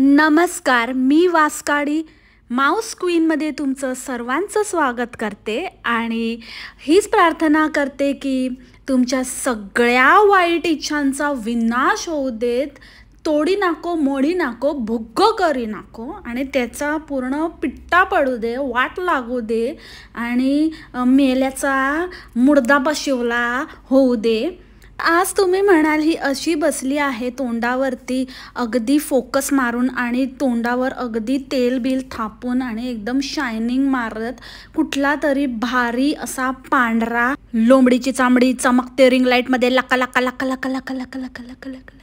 नमस्कार, मी वास्काडी माऊस क्वीनमध्ये तुमचं सर्वांचं स्वागत करते आणि हीच प्रार्थना करते की तुमच्या सगळ्या वाईट इच्छांचा विनाश होऊ देत, तोडी नाको, मोडी नाको, भुग्ग करी नाको आणि त्याचा पूर्ण पिट्टा पडू दे, वाट लागू दे आणि मेल्याचा मुर्दा बशिवला होऊ दे। आज तुम्ही म्हणाल ही अशी बसली आहे तोंडावरती अगदी फोकस मारून आणि तोंडावर अगदी तेल बिल थापून आणि एकदम शायनिंग मारत कुठला तरी भारी असा पांढरा लोंबडीची चांबडी चमकते रिंग लाईटमध्ये लका लका लका लका लका लका लका लका लका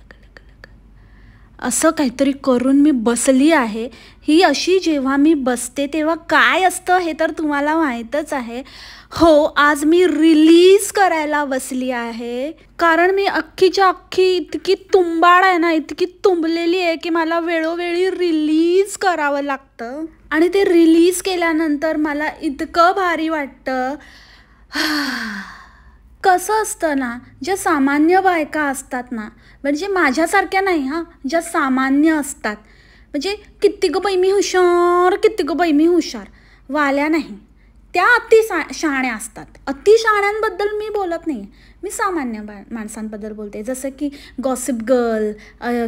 असं काहीतरी करून मी बसली आहे। ही अशी जेव्हा मी बसते तेव्हा काय असतं हे तर तुम्हाला माहीतच आहे। हो, आज मी रिलीज करायला बसली आहे कारण मी अख्खीच्या अख्खी इतकी तुंबाड आहे ना, इतकी तुंबलेली आहे की मला वेळोवेळी रिलीज करावं लागतं आणि ते रिलीज केल्यानंतर मला इतकं भारी वाटतं। कसं असतं ना, ज्या सामान्य बायका असतात ना, म्हणजे माझ्यासारख्या नाही हां, ज्या सामान्य असतात, म्हणजे किती गं बाई मी हुशार, किती गं बाई मी हुशार वाल्या नाही, त्या शहाण्या असतात। अतिशहाण्यांबद्दल मी बोलत नाही, मी सामान्य माणसांबद्दल बोलते। जसं की गॉसिप गर्ल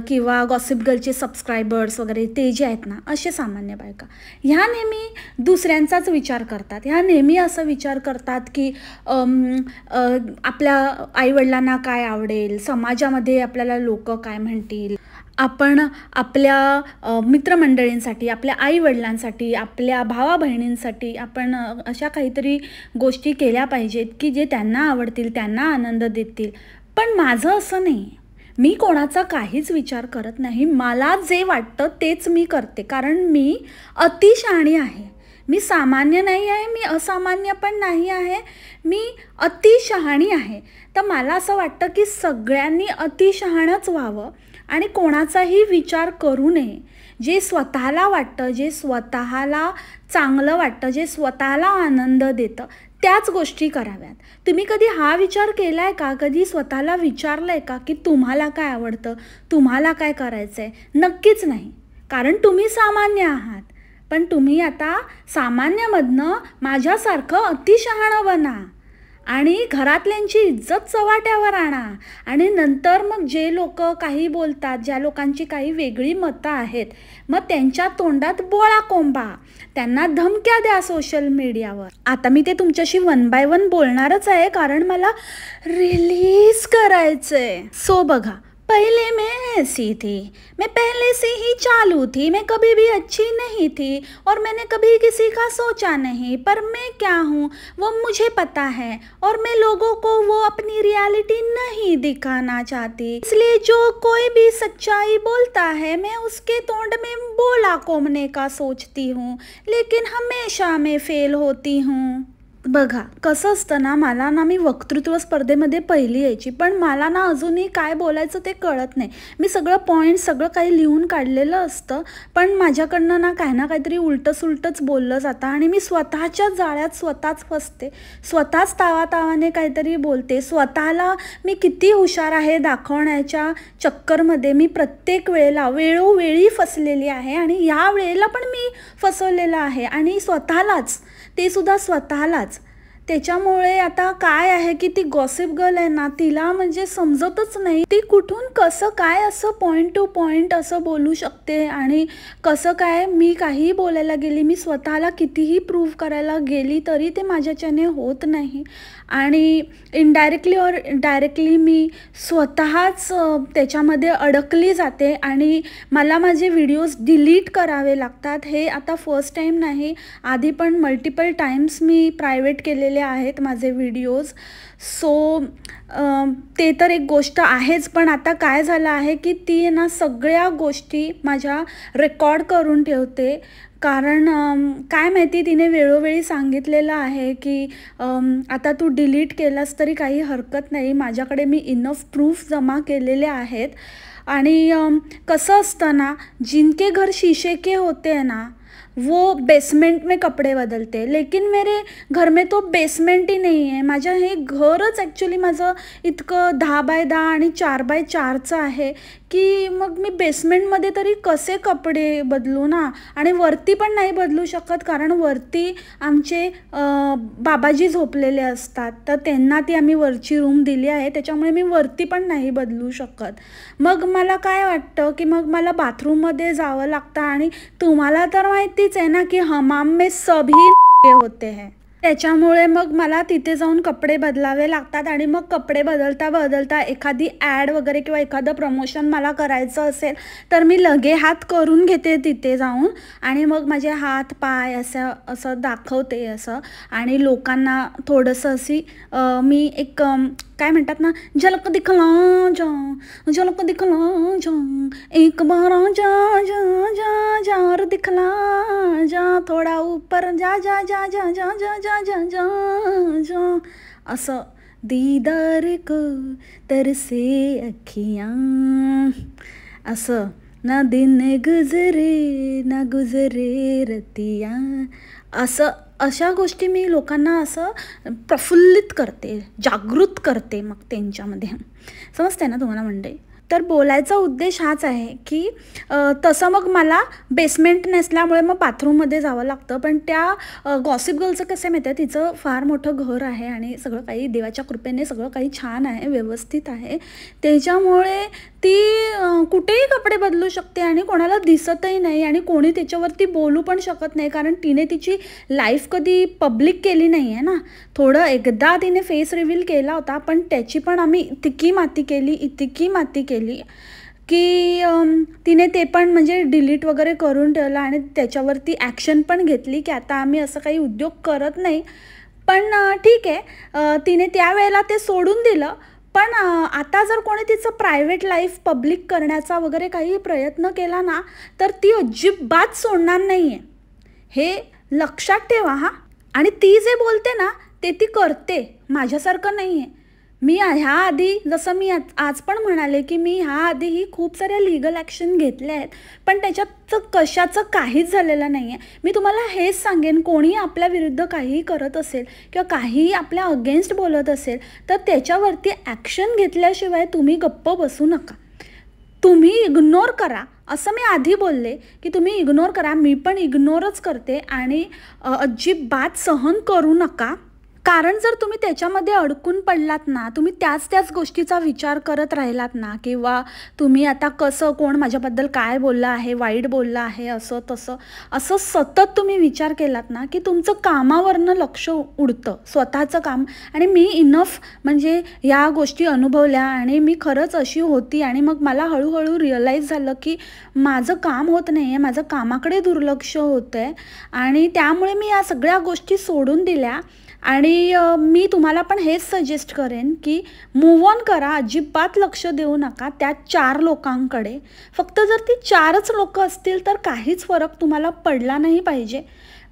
किंवा गॉसिप गर्लचे सबस्क्रायबर्स वगैरे ते जे आहेत ना, असे सामान्य बायका ह्या नेहमी दुसऱ्यांचाच विचार करतात। ह्या नेहमी असं विचार करतात की आपल्या आईवडिलांना काय आवडेल, समाजामध्ये आपल्याला लोक काय म्हणतील, आपण आपल्या मित्रमंडळींसाठी, आपल्या आईवडिलांसाठी, आपल्या भावा बहिणींसाठी आपण अशा काहीतरी गोष्टी केल्या पाहिजेत की जे त्यांना आवडतील, त्यांना आनंद देतील। पण माझं असं नाही, मी कोणाचा काहीच विचार करत नाही। मला जे वाटतं तेच मी करते कारण मी अतिशहाणी आहे। मी सामान्य नाही आहे, मी असामान्य पण नाही आहे, मी अतिशहाणी आहे। तर मला असं वाटतं की सगळ्यांनी अतिशहाणच व्हावं आणि कोणाचाही विचार करू नये। जे स्वतःला वाटतं, जे स्वतःला चांगलं वाटतं, जे स्वतःला आनंद देतं त्याच गोष्टी कराव्यात। तुम्ही कधी हा विचार केला आहे का, कधी स्वतःला विचारलं आहे का की तुम्हाला काय आवडतं, तुम्हाला काय करायचं आहे? नक्कीच नाही, कारण तुम्ही सामान्य आहात। पण तुम्ही आता सामान्यामधनं माझ्यासारखं अतिशहाणं बना आणि घरातल्यांची इज्जत चव्हाट्यावर आणा आणि नंतर मग जे लोक काही बोलतात, ज्या लोकांची काही वेगळी मतं आहेत, मग त्यांच्या तोंडात बोळा कोंबा, त्यांना धमक्या द्या सोशल मीडियावर। आता मी ते तुमच्याशी 1 बाय 1 बोलणारच आहे कारण मला रिलीज करायचंय। सो बघा, पहले मैं ऐसी थी, मैं पहले से ही चालू थी, मैं कभी भी अच्छी नहीं थी और मैंने कभी किसी का सोचा नहीं, पर मैं क्या हूँ वो मुझे पता है और मैं लोगों को वो अपनी रियलिटी नहीं दिखाना चाहती। इसलिए जो कोई भी सच्चाई बोलता है मैं उसके तोंड में बोला कोमने का सोचती हूँ, लेकिन हमेशा मैं फेल होती हूँ। बघा कसं असतं ना, मला ना, मी वक्तृत्व स्पर्धेमध्ये पहिली यायची, पण मला ना अजूनही काय बोलायचं ते कळत नाही। मी सगळं पॉईंट सगळं काही लिहून काढलेलं असतं, पण माझ्याकडनं ना काहीतरी उलटंसुलटंच बोललं जातं आणि मी स्वतःच्या जाळ्यात स्वतःच फसते, स्वतःच तावातावाने काहीतरी बोलते। स्वतःला मी किती हुशार आहे दाखवण्याच्या चक्करमध्ये मी प्रत्येक वेळेला वेळोवेळी फसलेली आहे आणि या वेळेला पण मी फसवलेलं आहे आणि स्वतःलाच, ते सुद्धा स्वतःलाच। त्याच्यामुळे आता काय आहे की ती गॉसिप गर्ल आहे ना, तिला म्हणजे समजतच नाही ती कुठून कसं काय असं पॉईंट टू पॉईंट असं बोलू शकते आणि कसं काय। मी काहीही बोलायला गेली, मी स्वतःला कितीही प्रूव्ह करायला गेली तरी ते माझ्याच्याने होत नाही आणि इनडायरेक्टली और डायरेक्टली मी स्वतःच त्याच्यामध्ये अडकली जाते आणि मला माझे व्हिडिओज डिलीट करावे लागतात। हे आता फर्स्ट टाईम नाही, आधी पण मल्टिपल टाइम्स मी प्रायव्हेट केलेले आहेत माझे व्हिडिओज। सो ते तर एक गोष्ट आहेच, पण आता काय झालं आहे की ती ना सगळ्या गोष्टी माझ्या रेकॉर्ड करून ठेवते कारण काय माहिती, तिने वेळोवेळी सांगितलेलं आहे की आता तू डिलीट केलास तरी काही हरकत नाही, माझ्याकडे मी इनफ प्रूफ जमा केलेले आहेत। आणि कसं असतं ना, जिनके घर शीशे के होते हैं ना, वो बेसमेंट में कपड़े बदलते, लेकिन मेरे घर में तो बेसमेंट ही नाही आहे. माझं हे घरच ॲक्च्युली माझं इतकं 10x10 आणि 4x4चं आहे की मग मी बेसमेंटमध्ये तरी कसे कपडे बदलू ना. आणि वरती पण नाही बदलू शकत, कारण वरती आमचे बाबाजी झोपलेले असतात, तर त्यांना ती आम्ही वरची रूम दिली आहे, त्याच्यामुळे मी वरती पण नाही बदलू शकत. मग मला काय वाटतं की मग मला बाथरूममध्ये जावं लागतं. आणि तुम्हाला तर माहितीच आहे ना की हमाम में सभी होते हैं, त्याच्यामुळे मग मला तिथे जाऊन कपडे बदलावे लागतात. आणि मग कपडे बदलता बदलता एखादी ॲड वगैरे किंवा एखादं प्रमोशन मला करायचं असेल तर मी लगे हात करून घेते तिथे जाऊन, आणि मग माझे हात पाय असं दाखवते असं. आणि लोकांना थोडंसं अशी मी एक काय म्हणतात ना, झलक दिखला जा, झलक दिखला जा, एक बार जा जा जा जार दिखला जा, थोडा ऊपर जा जा जा जा जा जा जा जा जा जा, असं दीदार को तरसे अखियाँ, असं ना दिन गुजरे ना गुजरे रतियाँ, असं अशा गोष्टी मी लोकांना असं प्रफुल्लित करते, जागृत करते मग त्यांच्यामध्ये. समजते ना तुम्हाला मंडळी. तर बोलायचा उद्देश हाच आहे की तसं मग मला बेसमेंट नसल्यामुळे मग बाथरूममध्ये जावं लागतं. पण त्या गॉसिप गर्लचं कसं माहिती आहे, तिचं फार मोठं घर आहे आणि सगळं काही देवाच्या कृपेने सगळं काही छान आहे, व्यवस्थित आहे, त्याच्यामुळे ती कुठेही कपडे बदलू शकते आणि कोणाला दिसतही नाही आणि कोणी त्याच्यावरती बोलू पण शकत नाही, कारण तिने तिची लाईफ कधी पब्लिक केली नाही आहे ना. थोडं एकदा तिने फेस रिव्हील केला होता, पण त्याची पण आम्ही इतकी माती केली की तिने ते पण म्हणजे डिलीट वगैरे करून ठेवलं आणि त्याच्यावरती ॲक्शन पण घेतली की आता आम्ही असं काही उद्योग करत नाही. पण ठीक आहे, तिने त्यावेळेला ते सोडून दिलं. पण आता जर कोणी तिचं प्रायव्हेट लाईफ पब्लिक करण्याचा वगैरे काही प्रयत्न केला ना, तर ती अजिबात सोडणार नाही आहे, हे लक्षात ठेवा हां. आणि ती जे बोलते ना ते ती करते, माझ्यासारखं नाही आहे. मी ह्याआधी जसं मी आज पण म्हणाले की मी ह्याआधीही खूप साऱ्या लीगल ॲक्शन घेतल्या आहेत, पण त्याच्यात कशाचं काहीच झालेलं नाही आहे. मी तुम्हाला हेच सांगेन, कोणी आपल्या विरुद्ध काहीही करत असेल किंवा काहीही आपल्या अगेन्स्ट बोलत असेल तर त्याच्यावरती ॲक्शन घेतल्याशिवाय तुम्ही गप्प बसू नका, तुम्ही इग्नोर करा. असं मी आधी बोलले की तुम्ही इग्नोर करा, मी पण इग्नोरच करते. आणि अजिबात सहन करू नका, कारण जर तुम्ही त्याच्यामध्ये अडकून पडलात ना, तुम्ही त्याच गोष्टीचा विचार करत राहिलात ना, किंवा तुम्ही आता कसं कोण माझ्याबद्दल काय बोललं आहे, वाईट बोललं आहे, असं तसं असं सतत तुम्ही विचार केलात ना की तुमचं कामावरनं लक्ष उडतं, स्वतःचं काम. आणि मी इनफ म्हणजे या गोष्टी अनुभवल्या आणि मी खरंच अशी होती. आणि मग मला हळूहळू रिअलाईज झालं की माझं काम होत नाही आहे, माझं कामाकडे दुर्लक्ष होतं आहे, आणि त्यामुळे मी या सगळ्या गोष्टी सोडून दिल्या. आणि मी तुम्हाला पण हेच सजेस्ट करेन की मूव्ह ऑन करा, अजिबात लक्ष देऊ नका त्या 4 लोकांकडे. फक्त जर ती 4च लोकं असतील तर काहीच फरक तुम्हाला पडला नाही पाहिजे.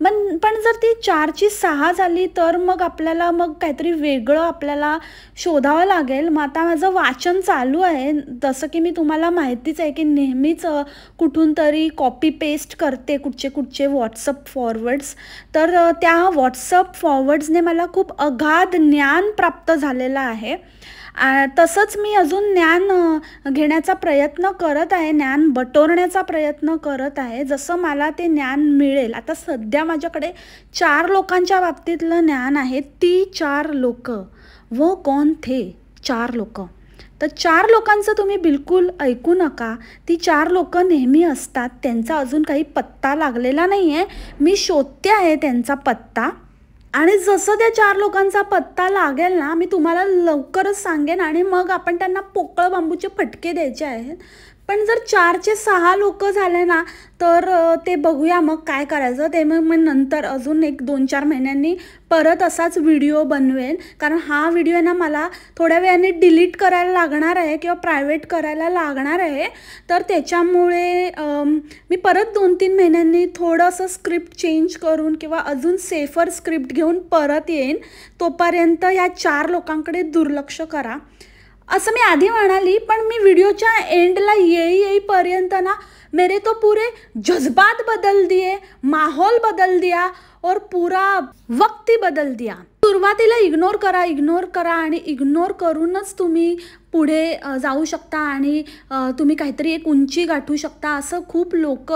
पण जर ती 4ची 6 झाली तर मग आपल्याला मग काहीतरी वेगळं आपल्याला शोधावं लागेल. मग आता माझं वाचन चालू आहे, जसं की मी तुम्हाला माहितीच आहे की नेहमीच कुठून तरी कॉपी पेस्ट करते कुठचे व्हॉट्सअप फॉरवर्ड्स. तर त्या व्हॉट्सअप फॉरवर्ड्सने मला खूप अगाध ज्ञान प्राप्त झालेलं आहे. तसंच मी अजून ज्ञान घेण्याचा प्रयत्न करत आहे, ज्ञान बटोरण्याचा प्रयत्न करत आहे, जसं मला ते ज्ञान मिळेल. आता सध्या माझ्याकडे 4 लोकांच्या बाबतीतलं ज्ञान आहे. ती 4 लोकं, वो कौन थे 4 लोकं. तर 4 लोकांचं तुम्ही बिलकुल ऐकू नका. ती 4 लोकं नेहमी असतात, त्यांचा अजून काही पत्ता लागलेला नाही आहे. मी शोधते आहे त्यांचा पत्ता, आणि जसं त्या 4 लोकांचा पत्ता लागेल ना, मी तुम्हाला लवकरच सांगेन आणि मग आपण त्यांना पोकळ बांबूचे फटके द्यायचे आहेत. पण जर 4चे 6 लोकं झाले ना तर ते बघूया मग काय करायचं ते. मग नंतर अजून 1-2-4 महिन्यांनी परत असाच व्हिडिओ बनवेन, कारण हा व्हिडिओ आहे ना मला थोड्या वेळाने डिलीट करायला लागणार आहे किंवा प्रायव्हेट करायला लागणार आहे. तर त्याच्यामुळे मी परत 2-3 महिन्यांनी थोडंसं स्क्रिप्ट चेंज करून किंवा अजून सेफर स्क्रिप्ट घेऊन परत येईन. तोपर्यंत या 4 लोकांकडे दुर्लक्ष करा असं मी आधी म्हणाली. पण मी व्हिडिओच्या एंडला येईपर्यंत ना मेरे तो पूरे जज्बात बदल दिए, माहौल बदल दिया और पूरा वक्त ही बदल दिया. सुरुवातीला इग्नोर करा आणि इग्नोर करूनच तुम्ही पुढे जाऊ शकता आणि तुम्ही काहीतरी एक उंची गाठू शकता. असं खूप लोक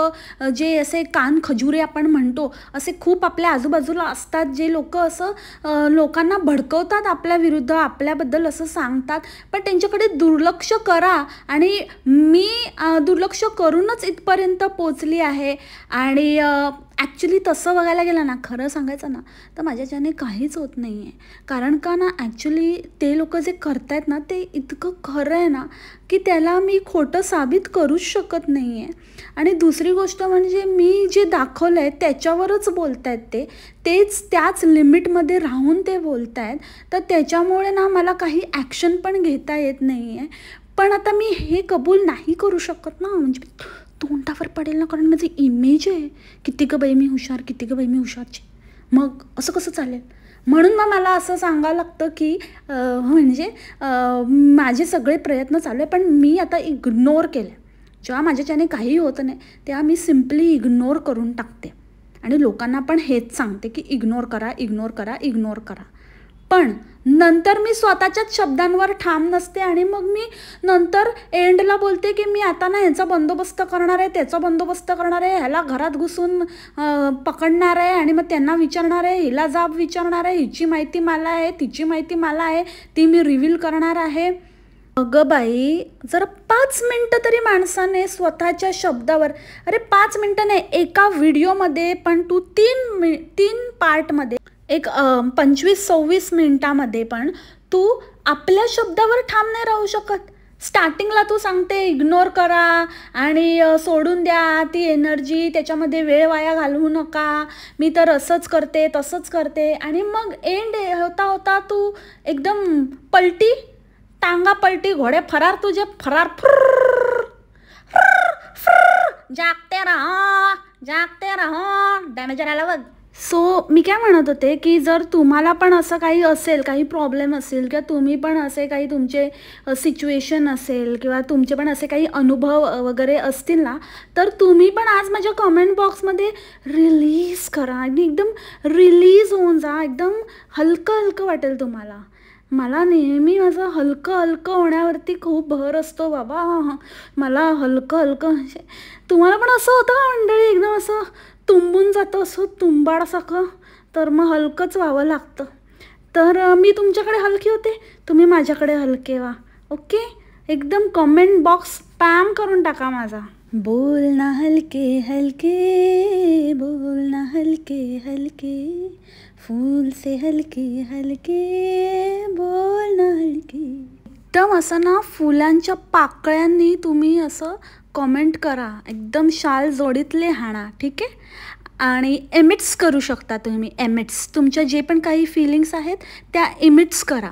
जे असे कान खजुरे आपण म्हणतो असे खूप आपल्या आजूबाजूला असतात, जे लोक असं लोकांना भडकवतात आपल्या विरुद्ध, आपल्याबद्दल असं सांगतात. पण त्यांच्याकडे दुर्लक्ष करा. आणि मी दुर्लक्ष करूनच इथपर्यंत पोचली आहे. आणि ॲक्च्युली तसं बघायला गेलं ना, खरं सांगायचं ना तर माझ्याच्याने काहीच होत नाही आहे. कारण का ना, ॲक्च्युली ते लोक जे करतायत ना ते इतकं खरं आहे ना की त्याला मी खोटं साबित करूच शकत नाही आहे. आणि दुसरी गोष्ट म्हणजे मी जे दाखवलं आहे त्याच्यावरच बोलत आहेत त्याच लिमिटमध्ये राहून ते बोलत आहेत. तर त्याच्यामुळे ना मला काही ॲक्शन पण घेता येत नाही आहे. पण आता मी हे कबूल नाही करू शकत ना, म्हणजे तोंडावर पडेल ना, कारण माझी इमेज आहे किती ग बाई मी हुशारची. मग असं कसं चालेल? म्हणून मग मला असं सांगावं लागतं की म्हणजे माझे सगळे प्रयत्न चालू आहे पण मी आता इग्नोर केले. जेव्हा माझ्याच्याने काही होत नाही तेव्हा मी सिम्पली इग्नोर करून टाकते आणि लोकांना पण हेच सांगते की इग्नोर करा. पण नंतर मी स्वतःच्याच शब्दांवर ठाम नसते आणि मग मी नंतर एंडला बोलते की मी आता ना ह्याचा बंदोबस्त करणार आहे, त्याचा बंदोबस्त करणार आहे, ह्याला घरात घुसून पकडणार आहे आणि मग त्यांना विचारणार आहे, हिला जाब विचारणार आहे, हिची माहिती मला आहे, तिची माहिती मला आहे, ती मी रिव्हील करणार आहे. अगं बाई, जरा 5 मिनटं तरी माणसाने स्वतःच्या शब्दावर, अरे 5 मिनटं नाही, एका व्हिडिओमध्ये पण तू 3 पार्टमध्ये एक 25-26 मिनिटामध्ये पण तू आपल्या शब्दावर ठाम नाही राहू शकत. स्टार्टिंगला तू सांगते इग्नोर करा आणि सोडून द्या ती एनर्जी, त्याच्यामध्ये वेळ वाया घालवू नका, मी तर असंच करते तसंच करते, आणि मग एंड होता तू एकदम पलटी, टांगा पलटी, घोडे फरार, तुझे फरार, जागते रहा डॅमेजर आला बघ. सो मी काय म्हणत होते की जर तुम्हाला पण असं काही असेल, काही प्रॉब्लेम असेल किंवा तुम्ही पण असे काही तुमचे सिच्युएशन असेल किंवा तुमचे पण असे काही अनुभव वगैरे असतील ना, तर तुम्ही पण आज माझ्या कमेंट बॉक्समध्ये रिलीज करा आणि एकदम रिलीज होऊन जा. एकदम हलकं वाटेल तुम्हाला. मला नेहमी माझं हलकं होण्यावरती खूप भर असतो बाबा. मला हलकं म्हणजे तुम्हाला पण असं होतं का मंडळी, एकदम असं तुंबून जातं असं तुंबाडासारखं, तर मग हलकंच व्हावं लागतं. तर मी तुमच्याकडे हलकी होते, तुम्ही माझ्याकडे हलके व्हा. ओके, एकदम कमेंट बॉक्स स्पॅम करून टाका माझा. बोलना हलके हलके, बोलना हलके हलके, फूल से हलके हलके, बोलना हलके. एकदम असं ना फुलांच्या पाकळ्यांनी तुम्ही असं कमेंट करा, एकदम शाल जोडीतले हाणा, ठीक आहे. आणि एमिट्स करू शकता तुम्ही, एमिट्स तुमच्या जे पण काही फिलिंग्स आहेत त्या इमिट्स करा.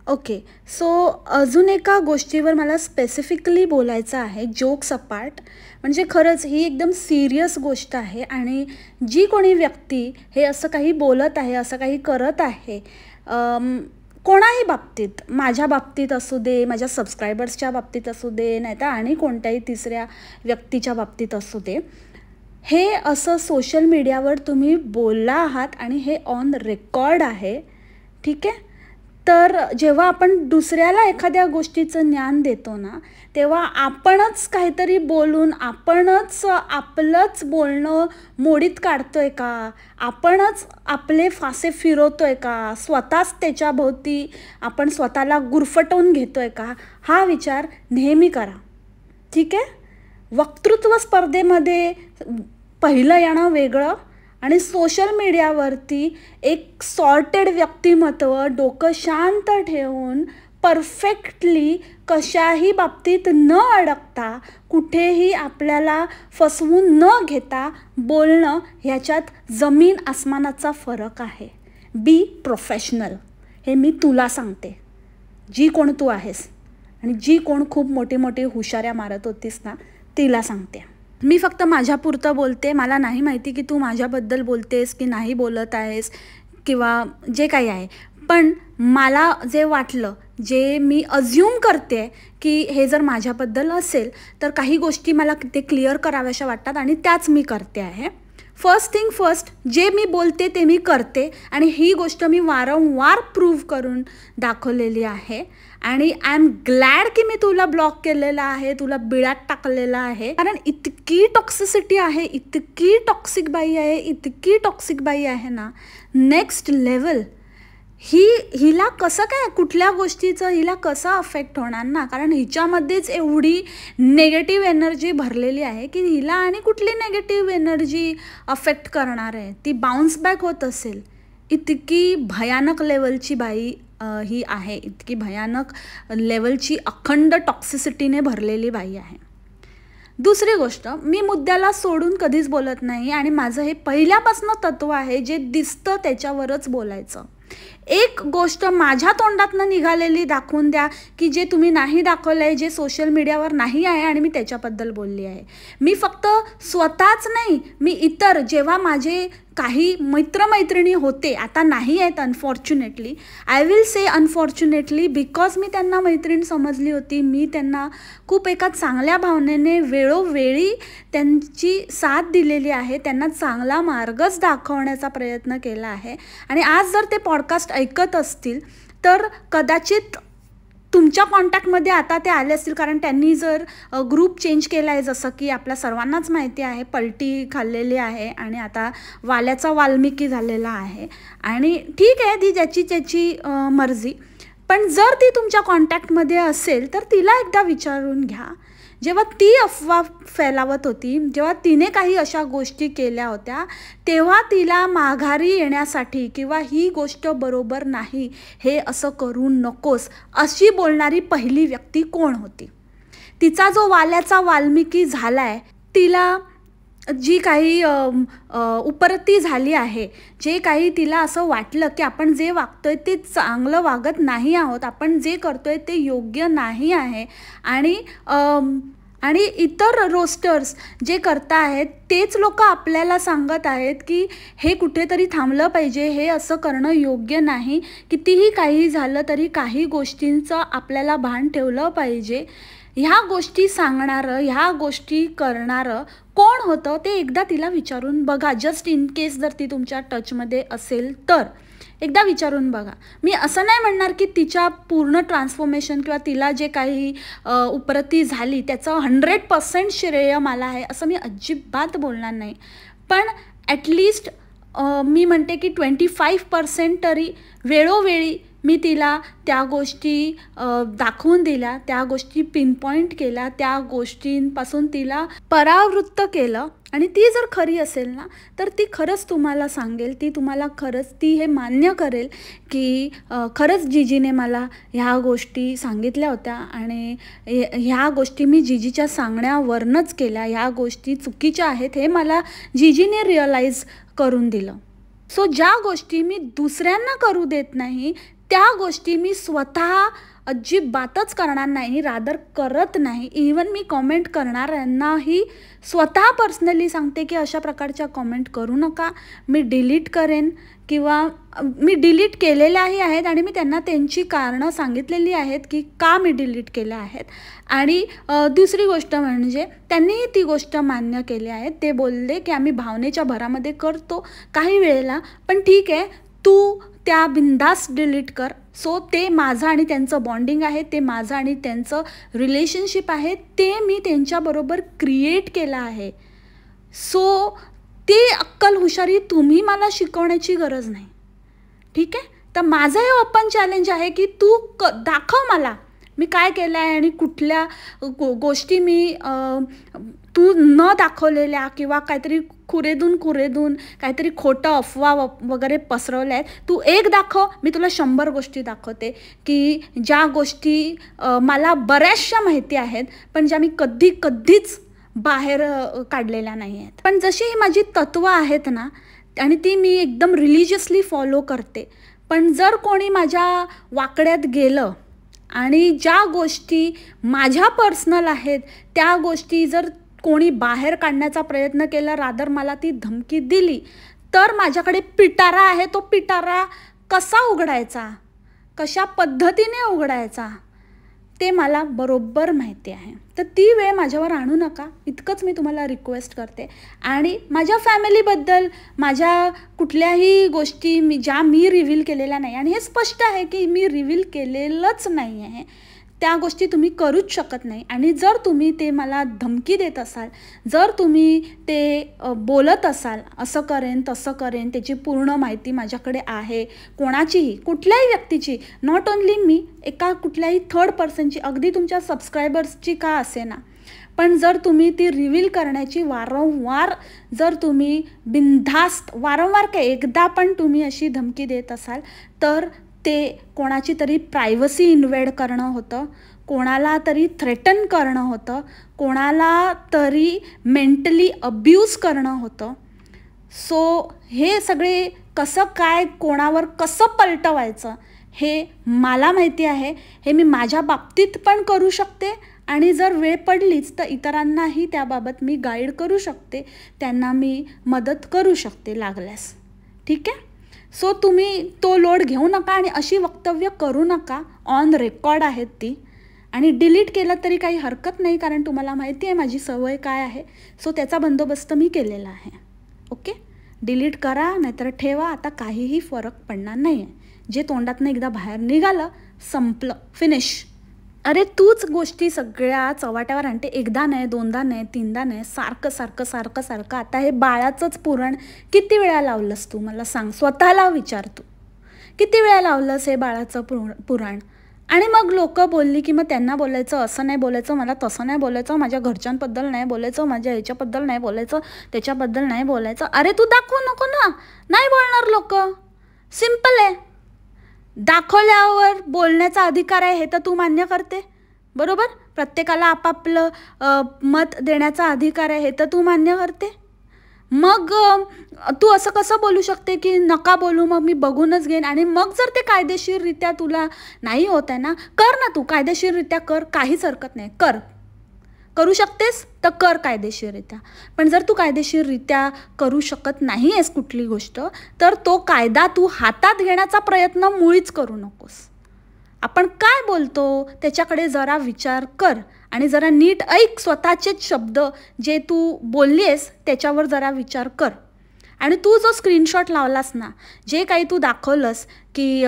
ओके, सो अजून एका गोष्टीवर मला स्पेसिफिकली बोलायचं आहे, जोक्स अपार्ट. म्हणजे खरंच ही एकदम सिरियस गोष्ट आहे आणि जी कोणी व्यक्ती हे असं काही बोलत आहे, असं काही करत आहे, कोणाही बाबतीत, माझ्या बाबतीत असू दे, माझ्या सबस्क्रायबर्सच्या बाबतीत असू दे, नाही तर आणि कोणत्याही तिसऱ्या व्यक्तीच्या बाबतीत असू दे, हे असं सोशल मीडियावर तुम्ही बोलला आहात आणि हे ऑन रेकॉर्ड आहे, ठीक आहे. तर जेव्हा आपण दुसऱ्याला एखाद्या गोष्टीचं ज्ञान देतो ना, तेव्हा आपणच काहीतरी बोलून आपणच आपलंच बोलणं मोडीत काढतोय का, आपणच आपले फासे फिरवतोय का, स्वतःच त्याच्याभोवती आपण स्वतःला गुरफटवून घेतोय का, हा विचार नेहमी करा, ठीक आहे. वक्तृत्व स्पर्धेमध्ये पहिलं येणं वेगळं आणि सोशल मीडियावरती एक सॉर्टेड व्यक्तिमत्व, डोकं शांत ठेवून परफेक्टली कशाही बाबतीत न अडकता, कुठेही आपल्याला फसवून न घेता बोलणं, ह्याच्यात जमीन आसमानाचा फरक आहे. बी प्रोफेशनल, हे मी तुला सांगते, जी कोण तू आहेस आणि जी कोण खूप मोठी हुशाऱ्या मारत होतीस ना, तिला सांगते. मी फक्त माझ्यापुरतं बोलते, मला नाही माहिती की तू माझ्याबद्दल बोलतेस की नाही बोलत आहेस किंवा जे काही आहे, पण मला जे वाटलं जे मी अज्युम करते की हे जर माझ्याबद्दल असेल तर काही गोष्टी मला ते क्लिअर कराव्याशा वाटतात आणि त्याच मी करते आहे. फर्स्ट थिंग फर्स्ट, जे मी बोलते ते मी करते आणि ही गोष्ट मी वारंवार प्रूव्ह करून दाखवलेली आहे. आणि आय एम ग्लॅड की मी तुला ब्लॉक केलेला आहे, तुला बिळात टाकलेला आहे, कारण इतकी टॉक्सिसिटी आहे, इतकी टॉक्सिक बाई आहे, इतकी टॉक्सिक बाई आहे ना, नेक्स्ट लेवल. हिला कसं काय, कुठल्या गोष्टीचं हिला कसं अफेक्ट होणार ना, कारण हिच्यामध्येच एवढी नेगेटिव्ह एनर्जी भरलेली आहे की हिला आणि कुठली नेगेटिव्ह एनर्जी अफेक्ट करणार आहे, ती बाउन्स बॅक होत असेल. इतकी भयानक लेवलची बाई ही आहे, इतकी भयानक लेवलची अखंड टॉक्सिसिटीने भरलेली बाई आहे. दुसरी गोष्ट, मी मुद्द्याला सोडून कधीच बोलत नाही आणि माझं हे पहिल्यापासून तत्व आहे, जे दिसतं त्याच्यावरच बोलायचं. एक गोष्ट माझ्या तोंडातनं निघालेली दाखवून द्या की जे तुम्ही नाही दाखवलं आहे, जे सोशल मीडियावर नाही आहे आणि मी त्याच्याबद्दल बोलली आहे. मी फक्त स्वतःच नाही, मी इतर जेव्हा माझे काही मित्रमैत्रिणी होते, आता नाही आहेत unfortunately, I will say unfortunately, because मी त्यांना मैत्रीण समजली होती. मी त्यांना खूप एका चांगल्या भावनेने वेळोवेळी त्यांची साथ दिलेली आहे, त्यांना चांगला मार्गच दाखवण्याचा प्रयत्न केला आहे. आणि आज जर ते पॉडकास्ट ऐकत असतील तर कदाचित तुमच्या कॉन्टॅक्टमध्ये आता ते आले असतील, कारण त्यांनी जर ग्रुप चेंज केला आहे, जसं की आपल्या सर्वांनाच माहिती आहे, पलटी खाल्लेली आहे आणि आता वाल्याचा वाल्मिकी झालेला आहे. आणि ठीक आहे, ती ज्याची त्याची मर्जी, पण जर ती तुमच्या कॉन्टॅक्टमध्ये असेल तर तिला एकदा विचारून घ्या. जेव्हा ती अफवा फैलावत होती, जेव्हा तिने काही अशा गोष्टी केल्या होत्या, तेव्हा तिला माघारी येण्यासाठी किंवा ही गोष्ट बरोबर नाही, हे असं करू नकोस, अशी बोलणारी पहिली व्यक्ती कोण होती? तिचा जो वाल्याचा वाल्मिकी झाला आहे, तिला जी काही उपरती झाली आहे, जे काही तिला असं वाटलं की आपण जे वागतोय ते चांगलं वागत नाही आहोत, आपण जे करतोय ते योग्य नाही आहे, आणि इतर रोस्टर्स जे करता आहेत तेच लोक आपल्याला सांगत आहेत की हे कुठेतरी थांबलं पाहिजे, हे असं करणं योग्य नाही, कितीही काही झालं तरी काही गोष्टींचं आपल्याला भान ठेवलं पाहिजे. ह्या गोष्टी सांगणारं, ह्या गोष्टी करणारं कोण होतं ते एकदा तिला विचारून बघा. जस्ट इन केस जर ती तुमच्या टचमध्ये असेल तर एकदा विचारून बघा. मी असं नाही म्हणणार की तिच्या पूर्ण ट्रान्सफॉर्मेशन किंवा तिला जे काही उपरती झाली त्याचं 100% श्रेय मला आहे असं मी अजिबात बोलणार नाही, पण ॲटलिस्ट मी म्हणते की 25% तरी वेळोवेळी मी तिला त्या गोष्टी दाखवून दिल्या, त्या गोष्टी पिनपॉईंट केल्या, त्या गोष्टींपासून तिला परावृत्त केलं. आणि ती जर खरी असेल ना तर ती खरंच तुम्हाला सांगेल, ती तुम्हाला खरंच ती हे मान्य करेल की खरंच जीजीने मला ह्या गोष्टी सांगितल्या होत्या आणि ह्या गोष्टी मी जीजीच्या सांगण्यावरनंच केल्या, ह्या गोष्टी चुकीच्या आहेत हे मला जीजीने रिअलाईज करून दिलं. सो ज्या गोष्टी मी दुसऱ्यांना करू देत नाही त्या गोष्टी मी स्वतः अजिबातच करणार नाही, रादर करत नाही. इवन मी कॉमेंट करणाऱ्यांनाही स्वतः पर्सनली सांगते की अशा प्रकारच्या कॉमेंट करू नका, मी डिलीट करेन किंवा मी डिलीट केलेल्याही आहेत आणि मी त्यांना त्यांची कारणं सांगितलेली आहेत की का मी डिलीट केल्या आहेत. आणि दुसरी गोष्ट म्हणजे त्यांनीही ती गोष्ट मान्य केली आहे, ते बोलले की आम्ही भावनेच्या भरामध्ये करतो काही वेळेला, पण ठीक आहे तू त्या बिंदास डिलीट कर. सो ते माझं आणि त्यांचं बॉन्डिंग आहे, ते माझं आणि त्यांचं रिलेशनशिप आहे, ते मी त्यांच्याबरोबर क्रिएट केलं आहे. सो ते अक्कल हुशारी तुम्ही मला शिकवण्याची गरज नाही, ठीक आहे. तर माझं हे ओपन चॅलेंज आहे की तू दाखव मला मी काय केलं आहे आणि कुठल्या गोष्टी मी तू न दाखवलेल्या किंवा काहीतरी कुरेदून काहीतरी खोटं अफवा वगैरे पसरवल्या आहेत, तू एक दाखव, मी तुला 100 गोष्टी दाखवते की ज्या गोष्टी मला बऱ्याचशा माहिती आहेत पण ज्या मी कधीच बाहेर काढलेल्या नाही आहेत. पण जशी ही माझी तत्त्व आहेत ना आणि ती मी एकदम रिलिजियसली फॉलो करते, पण जर कोणी माझ्या वाकड्यात गेलं आणि ज्या गोष्टी माझ्या पर्सनल आहेत त्या गोष्टी जर कोणी बाहेर काढण्याचा प्रयत्न केला, रादर मला ती धमकी दिली, तर माझ्याकडे पिटारा आहे. तो पिटारा कसा उघडायचा कशा पद्धतीने उघडायचा ते मला बरोबर माहिती आहे. तर ती वेळ माझ्यावर आणू नका, इतकंच मी तुम्हाला रिक्वेस्ट करते. आणि माझ्या फॅमिलीबद्दल माझ्या कुठल्याही गोष्टी ज्या मी रिव्हील केलेल्या नाही, आणि हे स्पष्ट आहे की मी रिव्हील केलेलंच नाही आहे, त्या गोष्टी तुम्ही करूच शकत नाही. आणि जर तुम्ही ते मला धमकी देत असाल, जर तुम्ही ते बोलत असाल असं करेन तसं करेन, त्याची पूर्ण माहिती माझ्याकडे आहे, कोणाचीही कुठल्याही व्यक्तीची, नॉट ओन्ली मी, एका कुठल्याही थर्ड पर्सनची, अगदी तुमच्या सबस्क्रायबर्सची का असेना, पण जर तुम्ही ती रिव्हील करण्याची वारंवार जर तुम्ही बिनधास्त वारंवार काय एकदा पण तुम्ही अशी धमकी देत असाल, तर ते कोणाची तरी प्रायव्हसी इन्व्हेड करणं होतं, कोणाला तरी थ्रेटन करणं होतं, कोणाला तरी मेंटली अब्यूज करणं होतं. सो हे सगळे कसं काय कोणावर कसं पलटवायचं हे मला माहिती आहे. हे मी माझ्या बाबतीत पण करू शकते, आणि जर वेळ पडलीच तर इतरांनाही त्याबाबत मी गाईड करू शकते, त्यांना मी मदत करू शकते लागल्यास. ठीक आहे. सो तुम्ही तो लोड घेऊ नका आणि अशी वक्तव्य करू नका. ऑन रेकॉर्ड आहेत ती, आणि डिलीट केलं तरी काही हरकत नाही, कारण तुम्हाला माहिती आहे माझी सवय काय आहे. सो त्याचा बंदोबस्त मी केलेला आहे. ओके, डिलीट करा नाहीतर ठेवा, आता काहीही फरक पडणार नाही आहे. जे तोंडातनं एकदा बाहेर निघालं संपलं, फिनिश. अरे तूच गोष्टी सगळ्या चव्हाट्यावर आणते, एकदा नाही, दोनदा नाही, तीनदा नाही, सारखं सारखं सारखं सारखं. आता हे बाळाचंच पुराण किती वेळा लावलंस तू मला सांग, स्वतःला विचार तू, किती वेळा लावलंस हे बाळाचं पुराण. आणि मग लोक बोलली की मग त्यांना बोलायचं, असं नाही बोलायचं, मला तसं नाही बोलायचं, माझ्या घरच्यांबद्दल नाही बोलायचं, माझ्या ह्याच्याबद्दल नाही बोलायचं, त्याच्याबद्दल नाही बोलायचं. अरे तू दाखवू नको ना, नाही बोलणार लोक, सिम्पल आहे. दाखवल्यावर बोलण्याचा अधिकार आहे हे तर तू मान्य करते, बरोबर. प्रत्येकाला आपापलं मत देण्याचा अधिकार आहे हे तर तू मान्य करते. मग तू असं कसं बोलू शकते की नका बोलू, मग मी बघूनच घेईन. आणि मग जर ते कायदेशीररित्या तुला नाही होत आहे ना, कर ना, तू कायदेशीररित्या कर, काहीच हरकत नाही, करू शकतेस तर कर कायदेशीररित्या. पण जर तू कायदेशीररित्या करू शकत नाही आहेस कुठली गोष्ट, तर तो कायदा तू हातात घेण्याचा प्रयत्न मुळीच करू नकोस. आपण काय बोलतो त्याच्याकडे जरा विचार कर, आणि जरा नीट ऐक, स्वतःचेच शब्द जे तू बोलली आहेस त्याच्यावर जरा विचार कर. आणि तू जो स्क्रीनशॉट लावलास ना, जे काही तू दाखवलंस की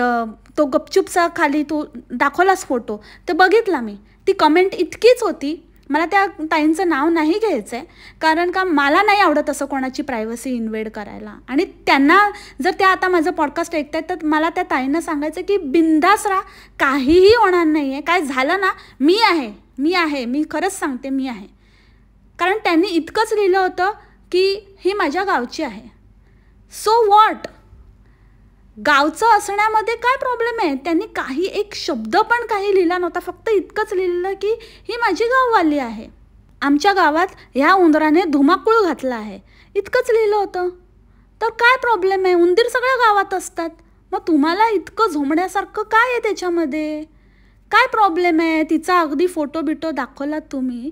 तो गपचूपचा खाली तू दाखवलास फोटो, ते बघितला मी. ती कमेंट इतकीच होती, मला त्या ताईंचं नाव नाही घ्यायचं आहे, कारण का मला नाही आवडत असं कोणाची प्रायव्हसी इन्व्हेड करायला. आणि त्यांना जर त्या आता माझं पॉडकास्ट ऐकतायत तर मला त्या ताईंना सांगायचं की बिंदास राहा, काहीही होणार नाही आहे. काय झालं ना, मी आहे, मी खरंच सांगते मी आहे. कारण त्यांनी इतकंच लिहिलं होतं की ही माझ्या गावची आहे. सो वॉट, गावचं असण्यामध्ये काय प्रॉब्लेम आहे. त्यांनी काही एक शब्द पण काही लिहिला नव्हता, फक्त इतकंच लिहिलं की ही माझी गाववाली आहे, आमच्या गावात ह्या उंदराने धुमाकूळ घातला आहे, इतकंच लिहिलं होतं. तर काय प्रॉब्लेम आहे, उंदीर सगळ्या गावात असतात, मग तुम्हाला इतकं झोंबण्यासारखं काय आहे त्याच्यामध्ये, काय प्रॉब्लेम आहे. तिचा अगदी फोटो बिटो दाखवलात तुम्ही,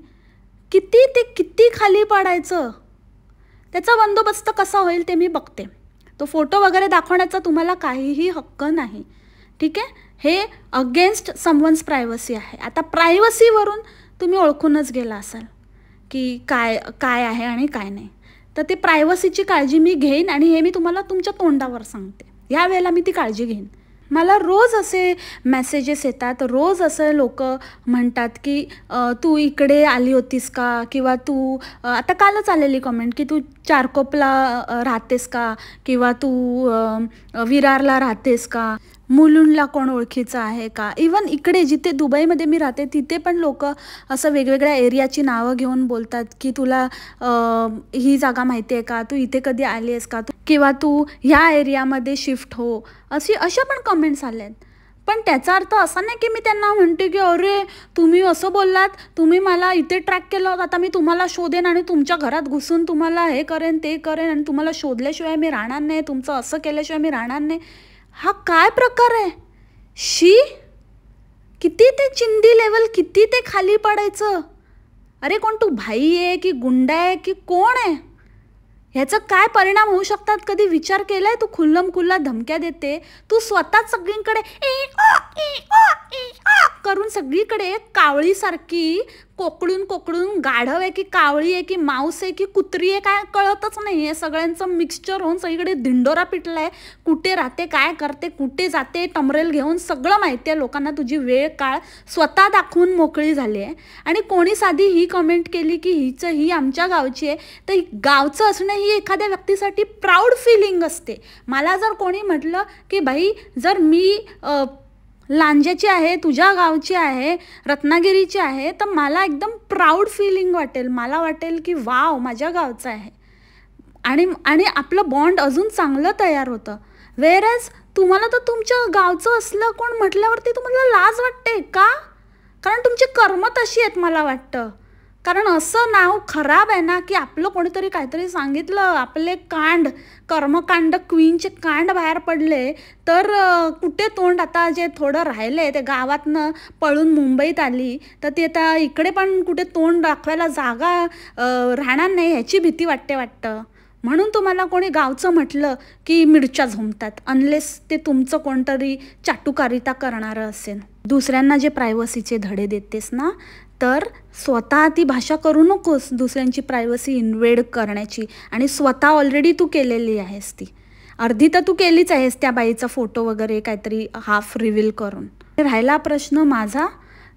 किती खाली पडायचं, त्याचा बंदोबस्त कसा होईल ते मी बघते. तो फोटो वगैरे दाखवण्याचा तुम्हाला काहीही हक्क नाही, ठीक आहे. हे अगेन्स्ट समवन्स प्रायव्हसी आहे. आता प्रायव्हसीवरून तुम्ही ओळखूनच गेला असाल की काय आहे आणि काय नाही. तर ते प्रायव्हसीची काळजी मी घेईन, आणि हे मी तुम्हाला तुमच्या तोंडावर सांगते. यावेळेला मी ती काळजी घेईन. मला रोज असे मेसेजेस येतात, रोज असं लोक म्हणतात की तू इकडे आली होतीस का, किंवा तू आता कालच आलेली कमेंट की तू चारकोपला राहतेस का, किंवा तू विरारला राहतेस का, मुलुंडला कोण ओळखीचं आहे का. इवन इकडे जिथे दुबईमध्ये मी राहते तिथे पण लोक असं वेगवेगळ्या एरियाची नावं घेऊन बोलतात की तुला ही जागा माहिती आहे का, तू इथे कधी आली आहेस का, किंवा तू ह्या एरियामध्ये शिफ्ट हो, अशा पण कमेंट्स आल्यात. पण त्याचा अर्थ असा नाही की मी त्यांना म्हणते की अरे तुम्ही असं बोललात, तुम्ही मला इथे ट्रॅक केलं होतं, आता मी तुम्हाला शोधेन आणि तुमच्या घरात घुसून तुम्हाला हे करेन ते करेन, आणि तुम्हाला शोधल्याशिवाय मी राहणार नाही, तुमचं असं केल्याशिवाय मी राहणार नाही. हा काय प्रकार आहे. किती ते चिंदी लेवल, किती ते खाली पडायचं. अरे कोण तू, भाई आहे की गुंडा आहे की कोण आहे. ह्याचं काय परिणाम होऊ शकतात कधी विचार केलाय? तू खुल्लम खुल्ला धमक्या देते, तू स्वतःच सगळीकडे करून सगळीकडे कावळीसारखी कोकडून कोकडून गाढव आहे की कावळी आहे की माऊस आहे की कुत्री आहे काय कळतच नाही आहे. सगळ्यांचं मिक्सचर होऊन सगळीकडे धिंडोरा पिटलाय. कुठे राहते, काय करते, कुठे जाते, टमरेल घेऊन सगळं माहिती आहे लोकांना. तुझी वेळ काळ स्वतः दाखवून मोकळी झाली आहे. आणि कोणी साधी ही कमेंट केली की ही आमच्या गावची आहे, तर गावचं असणं ही एखाद्या व्यक्तीसाठी प्राऊड फिलिंग असते. मला जर कोणी म्हटलं की बाई जर मी लांज्याची आहे, तुझ्या गावची आहे, रत्नागिरीची आहे, तर मला एकदम प्राऊड फिलिंग वाटेल. मला वाटेल की वाव माझ्या गावचं आहे. आणि आपलं बॉन्ड अजून चांगलं तयार होतं. वेअरएज तुम्हाला तर तुमच्या गावचं असलं कोण म्हटल्यावरती तुम्हाला लाज वाटते का? कारण तुमची कर्म तशी आहेत मला वाटतं. कारण असं नाव खराब आहे ना की आपलं कोणीतरी काहीतरी सांगितलं, आपले कर्मकांड क्वीनचे कांड बाहेर पडले, तर कुठे तोंड आता जे थोडं राहिले ते गावातनं पळून मुंबईत आली, तर ती आता इकडे पण कुठे तोंड दाखवायला जागा राहणार नाही ह्याची भीती वाटतं. म्हणून तुम्हाला कोणी गावचं म्हटलं की मिरच्या झोंबतात, अनलेस ते तुमचं कोणतरी चाटुकारिता करणारं असेल. दुसऱ्यांना जे प्रायव्हसीचे धडे देतेस ना, तर स्वतः ती भाषा करू नकोस दुसऱ्यांची प्रायव्हसी इन्व्हेड करण्याची. आणि स्वतः ऑलरेडी तू केलेली आहेस, ती अर्धी तर तू केलीच आहेस त्या बाईचा फोटो वगैरे काहीतरी हाफ रिव्हील करून. राहिला प्रश्न माझा,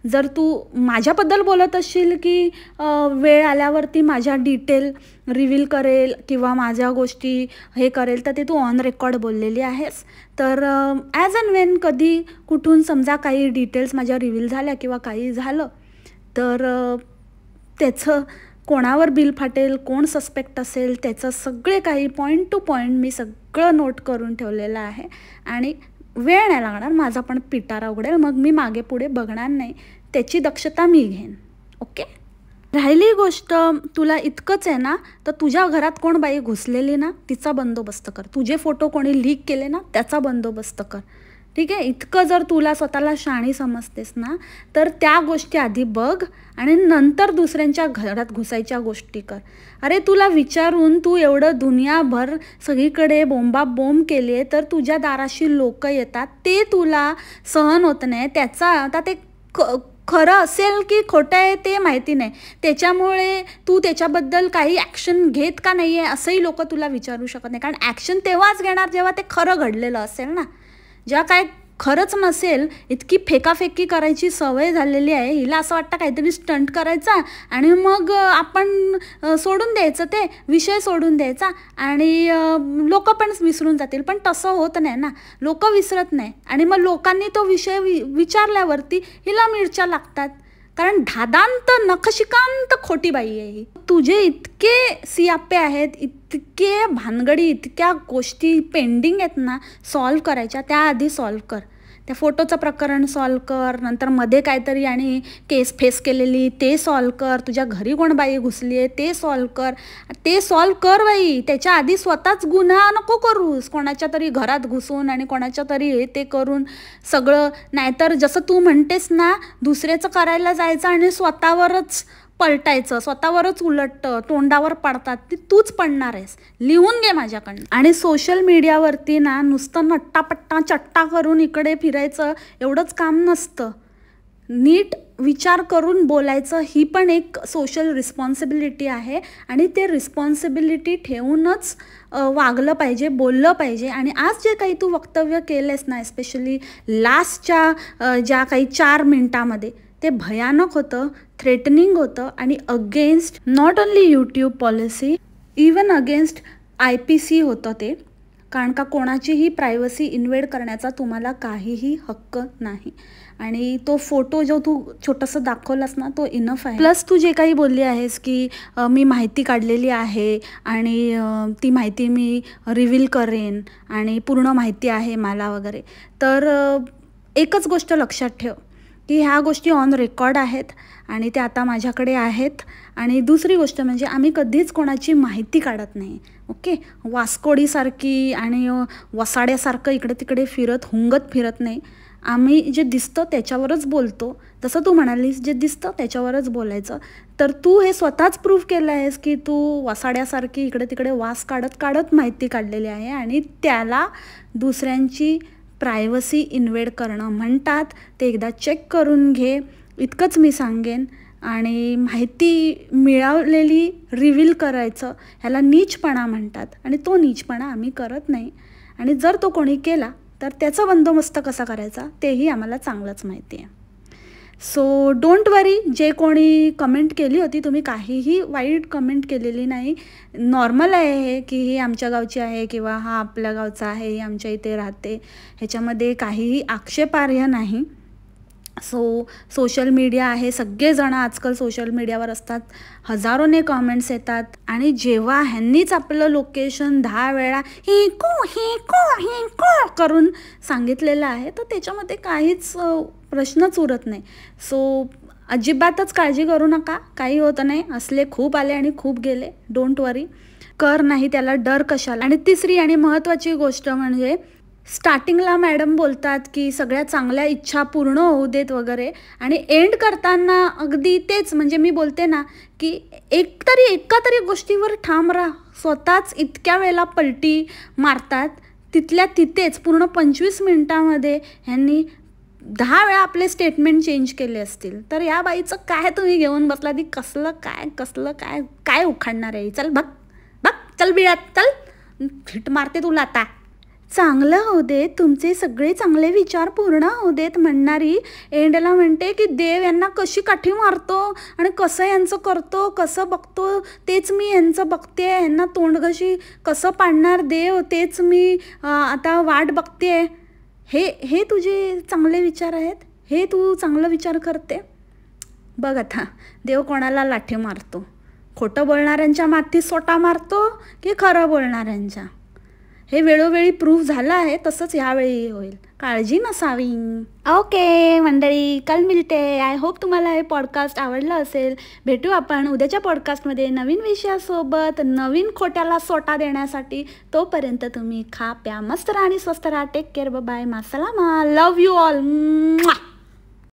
जर तू माझ्याबद्दल बोलत असशील की वेळ आल्यावरती माझ्या डिटेल रिव्हील करेल किंवा माझ्या गोष्टी हे करेल, तर ते तू ऑन रेकॉर्ड बोललेली आहेस. तर ॲज अँड वेन कधी कुठून समजा काही डिटेल्स माझ्या रिव्हील झाल्या किंवा काही झालं, तर त्याचं कोणावर बिल फाटेल, कोण सस्पेक्ट असेल, त्याचं सगळे काही पॉईंट टू पॉईंट मी सगळं नोट करून ठेवलेलं आहे. आणि वेळ नाही लागणार, माझा पण पिटारा उघडेल, मग मी मागे पुढे बघणार नाही, त्याची दक्षता मी घेईन. ओके. राहिली गोष्ट, तुला इतकंच आहे ना, तर तुझ्या घरात कोण बाई घुसलेली ना तिचा बंदोबस्त कर. तुझे फोटो कोणी लीक केले ना त्याचा बंदोबस्त कर. ठीक आहे. इतकं जर तुला स्वतःला शाणी समजतेस ना, तर त्या गोष्टी आधी बघ आणि नंतर दुसऱ्यांच्या घरात घुसायच्या गोष्टी कर. अरे तुला विचारून तू एवढं दुनियाभर सगळीकडे बोंबाबोंब केली आहे, तर तुझ्या दाराशी लोक येतात, ते तुला सहन होत नाही. त्याचा आता ते खरं असेल की खोटं आहे ते माहिती नाही, त्याच्यामुळे तू त्याच्याबद्दल काही ॲक्शन घेत का नाही आहे असंही लोक तुला विचारू शकत नाही. कारण ॲक्शन तेव्हाच घेणार जेव्हा ते खरं घडलेलं असेल ना. जेव्हा काय खरंच नसेल, इतकी फेकाफेकी करायची सवय झालेली आहे, हिला असं वाटतं काहीतरी स्टंट करायचा आणि मग आपण सोडून द्यायचं, ते विषय सोडून द्यायचा आणि लोक पण विसरून जातील. पण तसं होत नाही ना, लोक विसरत नाही. आणि मग लोकांनी तो विषय विचारल्यावरती हिला मिरच्या लागतात, कारण धादांत नखशिकांत खोटी बाई आहे ही. तुझे इतके सियाप्पे आहेत, इतके भानगडी, इतक्या गोष्टी पेंडिंग आहेत ना सॉल्व करायच्या, त्याआधी सॉल्व कर. त्या फोटोचं प्रकरण सॉल्व कर, नंतर मध्ये काहीतरी आणि केस फेस केलेली ते सॉल्व कर, तुझ्या घरी कोण बाई घुसली आहे ते सॉल्व कर. ते सॉल्व कर बाई, त्याच्या आधी स्वतःच गुन्हा नको करूस कोणाच्या तरी घरात घुसून आणि कोणाच्या तरी हे ते करून सगळं. नाहीतर जसं तू म्हणतेस ना, दुसऱ्याचं करायला जायचं आणि स्वतःवरच पलटायचं, स्वतःवरच उलट तोंडावर पडतात, ती तूच पडणार आहेस. लिहून घे माझ्याकडनं. आणि सोशल मीडियावरती ना नुसतं नट्टापट्टा चट्टा करून इकडे फिरायचं एवढंच काम नसतं. नीट विचार करून बोलायचं, ही पण एक सोशल रिस्पॉन्सिबिलिटी आहे. आणि ते रिस्पॉन्सिबिलिटी ठेवूनच वागलं पाहिजे, बोललं पाहिजे. आणि आज जे काही तू वक्तव्य केलेस ना, एस्पेशली लास्टच्या ज्या काही 4 मिनिटामध्ये, ते भयानक होतं, थ्रेटनिंग होतं आणि against not only YouTube policy, even against IPC होतं ते. कारण का कोणाचीही प्रायव्हसी इन्व्हेड करण्याचा तुम्हाला काहीही हक्क नाही. आणि तो फोटो जो तू छोटंसं दाखवलास ना, तो इनफ आहे. प्लस तू जे काही बोलली आहेस की मी माहिती काढलेली आहे आणि ती माहिती मी रिव्हील करेन आणि पूर्ण माहिती आहे मला वगैरे, तर एकच गोष्ट लक्षात ठेव की ह्या गोष्टी ऑन रेकॉर्ड आहेत आणि त्या आता माझ्याकडे आहेत. आणि दुसरी गोष्ट म्हणजे आम्ही कधीच कोणाची माहिती काढत नाही. ओके. वास्कोडीसारखी आणि वसाड्यासारखं इकडे तिकडे हुंगत फिरत नाही. आम्ही जे दिसतं त्याच्यावरच बोलतो. तसं तू म्हणालीस जे दिसतं त्याच्यावरच बोलायचं. तर तू हे स्वतःच प्रूव्ह केलं आहेस की तू वसाड्यासारखी इकडे तिकडे वास काढत काढत माहिती काढलेली आहे आणि त्याला दुसऱ्यांची प्रायव्हसी इन्व्हेड करणं म्हणतात. ते एकदा चेक करून घे, इतकंच मी सांगेन. आणि माहिती मिळवलेली रिव्हील करायचं ह्याला नीचपणा म्हणतात आणि तो नीचपणा आम्ही करत नाही. आणि जर तो कोणी केला तर त्याचा बंदोबस्त कसा करायचा तेही आम्हाला चांगलंच माहिती आहे. सो डोंट वरी, जे कोणी कमेंट केली होती तुम्ही काहीही वाईट कमेंट केलेली नाही. नॉर्मल आहे हे की ही आमच्या गावची आहे किंवा हा आपल्या गावचा आहे, ही आमच्या इथे राहते, ह्याच्यामध्ये काहीही आक्षेपार्ह नाही. सोशल मीडिया आहे, सगळेजण आजकाल सोशल मीडियावर असतात, हजारोने कॉमेंट्स येतात. आणि जेव्हा ह्यांनीच आपलं लोकेशन 10 वेळा ही को करून सांगितलेलं आहे तर त्याच्यामध्ये काहीच प्रश्नच उरत नाही. सो अजिबातच काळजी करू नका, काही होतं नाही. असले खूप आले आणि खूप गेले. डोंट वरी, कर नाही त्याला डर कशाला. आणि तिसरी आणि महत्त्वाची गोष्ट म्हणजे स्टार्टिंगला मॅडम बोलतात की सगळ्या चांगल्या इच्छा पूर्ण होऊ देत वगैरे, आणि एंड करताना अगदी तेच, म्हणजे मी बोलते ना की एका तरी गोष्टीवर ठाम राहा. स्वतःच इतक्या वेळेला पलटी मारतात, तिथल्या तिथेच पूर्ण 25 मिनिटामध्ये ह्यांनी 10 वेळा आपले स्टेटमेंट चेंज केले असतील. तर या बाईचं काय तुम्ही घेऊन बसला, ती कसलं काय काय उखाडणार आहे. चल बघ चल बिळात चल, हिट मारते तुला आता. चांगलं होऊ देत, तुमचे सगळे चांगले विचार पूर्ण होऊ देत म्हणणारी एंडला म्हणते की देव यांना कशी काठी मारतो आणि कसं यांचं करतो, कसं बघतो तेच मी यांचं बघते, यांना तोंडघशी कसं पाडणार देव तेच मी आता वाट बघते. हे तुझे चांगले विचार आहेत, हे तू चांगलं विचार करते. बघ आता देव कोणाला लाठी मारतो, खोटं बोलणाऱ्यांच्या माथी सोटा मारतो की खरं बोलणाऱ्यांच्या, हे वेळोवेळी प्रूव्ह झालं आहे. तसंच ह्यावेळी होईल, काळजी नसावी. ओके मंडळी, कल मिळते. आय होप तुम्हाला हे पॉडकास्ट आवडलं असेल. भेटू आपण उद्याच्या पॉडकास्टमध्ये नवीन विषयासोबत, नवीन खोट्याला सोटा देण्यासाठी. तोपर्यंत तुम्ही खा प्या मस्त राहा आणि स्वस्त राहा. टेक केअर, बाय, मासलामा, लव यू ऑल.